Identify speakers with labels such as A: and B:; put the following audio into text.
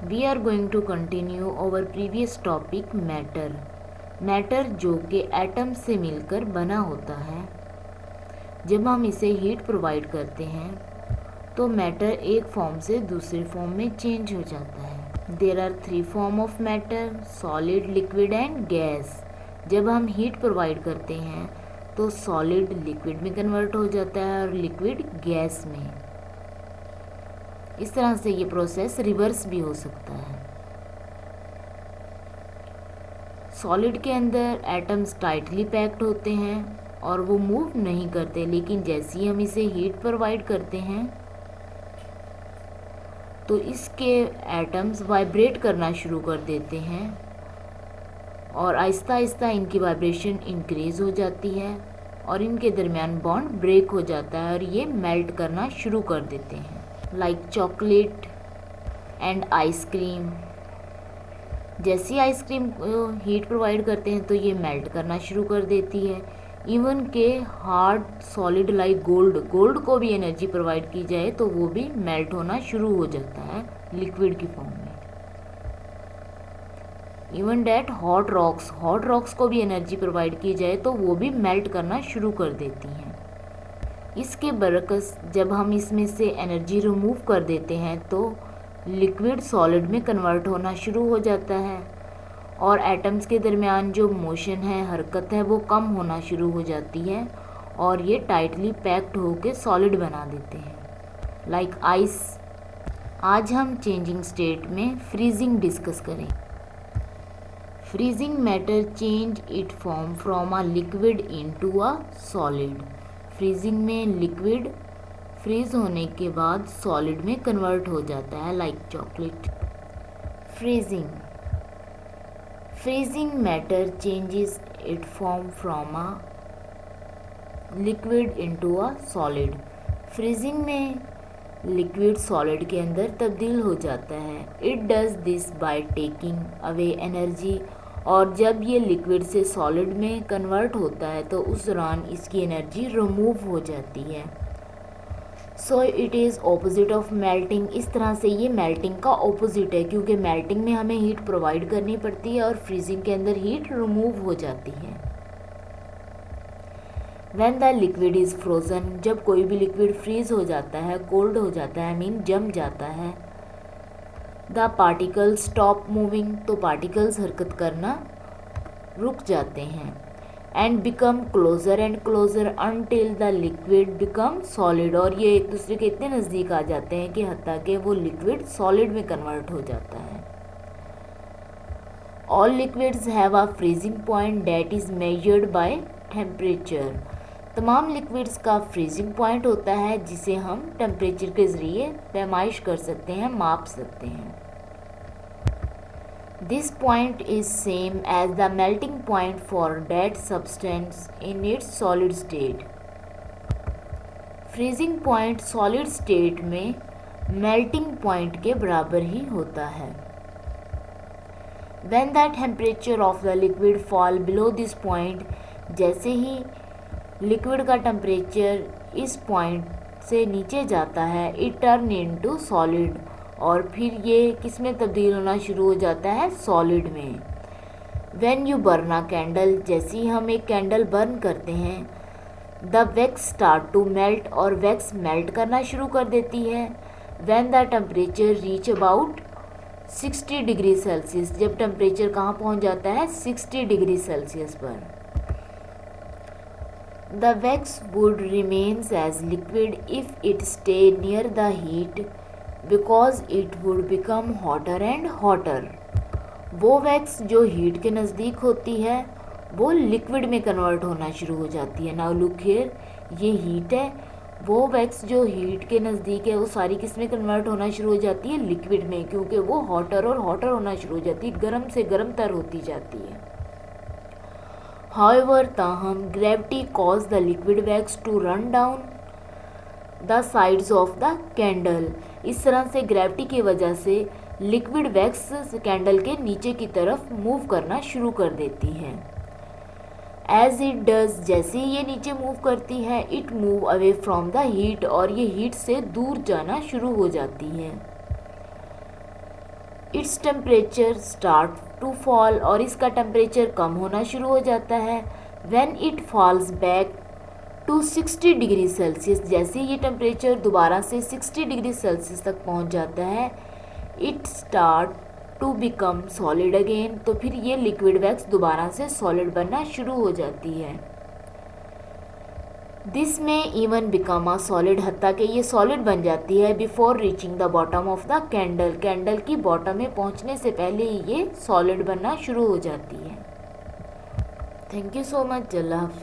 A: We are going to continue over previous topic matter. Matter जो कि atom से मिलकर बना होता है। जब हम इसे हीट प्रोवाइड करते हैं तो मैटर एक फॉर्म से दूसरे फॉर्म में चेंज हो जाता है। There are 3 form of matter, solid, liquid and gas. जब हम हीट प्रोवाइड करते हैं तो सॉलिड लिक्विड में कन्वर्ट हो जाता है और लिक्विड गैस में। इस तरह से ये प्रोसेस रिवर्स भी हो सकता है। सॉलिड के अंदर एटम्स टाइटली पैक्ड होते हैं और वो मूव नहीं करते, लेकिन जैसे ही हम इसे हीट प्रोवाइड करते हैं तो इसके एटम्स वाइब्रेट करना शुरू कर देते हैं और आहिस्ता आहिस्ता इनकी वाइब्रेशन इंक्रीज हो जाती है और इनके दरमियान बॉन्ड ब्रेक हो जाता है और ये मेल्ट करना शुरू कर देते हैं। Like chocolate and ice cream. जैसी आइसक्रीम को हीट प्रोवाइड करते हैं तो ये मेल्ट करना शुरू कर देती है। इवन के हार्ड सॉलिड लाइक गोल्ड को भी एनर्जी प्रोवाइड की जाए तो वो भी मेल्ट होना शुरू हो जाता है लिक्विड की फॉर्म में। इवन डैट हॉट रॉक्स को भी एनर्जी प्रोवाइड की जाए तो वो भी मेल्ट करना शुरू कर देती हैं। इसके बरकस जब हम इसमें से एनर्जी रिमूव कर देते हैं तो लिक्विड सॉलिड में कन्वर्ट होना शुरू हो जाता है और एटम्स के दरमियान जो मोशन है, हरकत है, वो कम होना शुरू हो जाती है और ये टाइटली पैक्ड होकर सॉलिड बना देते हैं लाइक आइस। आज हम चेंजिंग स्टेट में फ्रीजिंग डिस्कस करें। Freezing matter change it form from a liquid into a solid. Freezing में लिक्विड फ्रीज होने के बाद सॉलिड में कन्वर्ट हो जाता है like chocolate. Freezing matter changes it form from a liquid into a solid. Freezing में लिक्विड सॉलिड के अंदर तब्दील हो जाता है। It does this by taking away energy. और जब ये लिक्विड से सॉलिड में कन्वर्ट होता है तो उस दौरान इसकी एनर्जी रिमूव हो जाती है। So it is opposite of melting. इस तरह से ये मेल्टिंग का ऑपोजिट है, क्योंकि मेल्टिंग में हमें हीट प्रोवाइड करनी पड़ती है और फ्रीजिंग के अंदर हीट रिमूव हो जाती है। When the liquid is frozen, जब कोई भी लिक्विड फ्रीज हो जाता है, कोल्ड हो जाता है, मीन जम जाता है, द पार्टिकल्स स्टॉप मूविंग, तो पार्टिकल्स हरकत करना रुक जाते हैं and become closer and closer until the liquid become solid. और ये एक दूसरे के इतने नज़दीक आ जाते हैं कि हत्ता कि वो लिक्विड सॉलिड में कन्वर्ट हो जाता है। All liquids have a freezing point that is measured by temperature. तमाम लिक्विड्स का फ्रीजिंग पॉइंट होता है जिसे हम टेम्परेचर के ज़रिए पैमाइश कर सकते हैं, माप सकते हैं। This point is same as the melting point for that substance in its solid state. Freezing point solid state में melting point के बराबर ही होता है। When the temperature of the liquid fall below this point, जैसे ही liquid का temperature इस point से नीचे जाता है, it turn into solid, और फिर ये किस में तब्दील होना शुरू हो जाता है, सॉलिड में। When you burn a candle, जैसे ही हम एक कैंडल बर्न करते हैं, the wax start to melt, और वैक्स मेल्ट करना शुरू कर देती है। When the temperature reach about 60 degree Celsius, जब टेम्परेचर कहाँ पहुँच जाता है, 60 डिग्री सेल्सियस पर। The wax would remains as liquid if it stay near the heat because it would become hotter and hotter. वो वैक्स जो हीट के नज़दीक होती है वो लिक्विड में कन्वर्ट होना शुरू हो जाती है। नाउ लुक हियर, ये हीट है, वो वैक्स जो हीट के नज़दीक है वो सारी किस में कन्वर्ट होना शुरू हो जाती है, लिक्विड में, क्योंकि वो हॉटर और हॉटर होना शुरू हो जाती है, गर्म से गर्म तर होती जाती है। हाउएवर, ताहम, gravity cause the liquid wax to run down the sides of the candle. इस तरह से ग्रेविटी की वजह से लिक्विड वैक्स कैंडल के नीचे की तरफ मूव करना शुरू कर देती है। एज इट डज, जैसे ही ये नीचे मूव करती है, it move away from the heat, और ये हीट से दूर जाना शुरू हो जाती है। Its temperature start to fall, और इसका टेम्परेचर कम होना शुरू हो जाता है। When it falls back to 60 degree Celsius, जैसे ये टेम्परेचर दोबारा से 60 डिग्री सेल्सियस तक पहुंच जाता है, it start to become solid again, तो फिर ये लिक्विड वैक्स दोबारा से सॉलिड बनना शुरू हो जाती है। दिस में इवन बिकम अ सॉलिड, हत्ता कि ये सॉलिड बन जाती है before reaching the bottom of the candle, candle की बॉटम में पहुंचने से पहले ही ये सॉलिड बनना शुरू हो जाती है। Thank you so much. अल्लाह हाफिज़।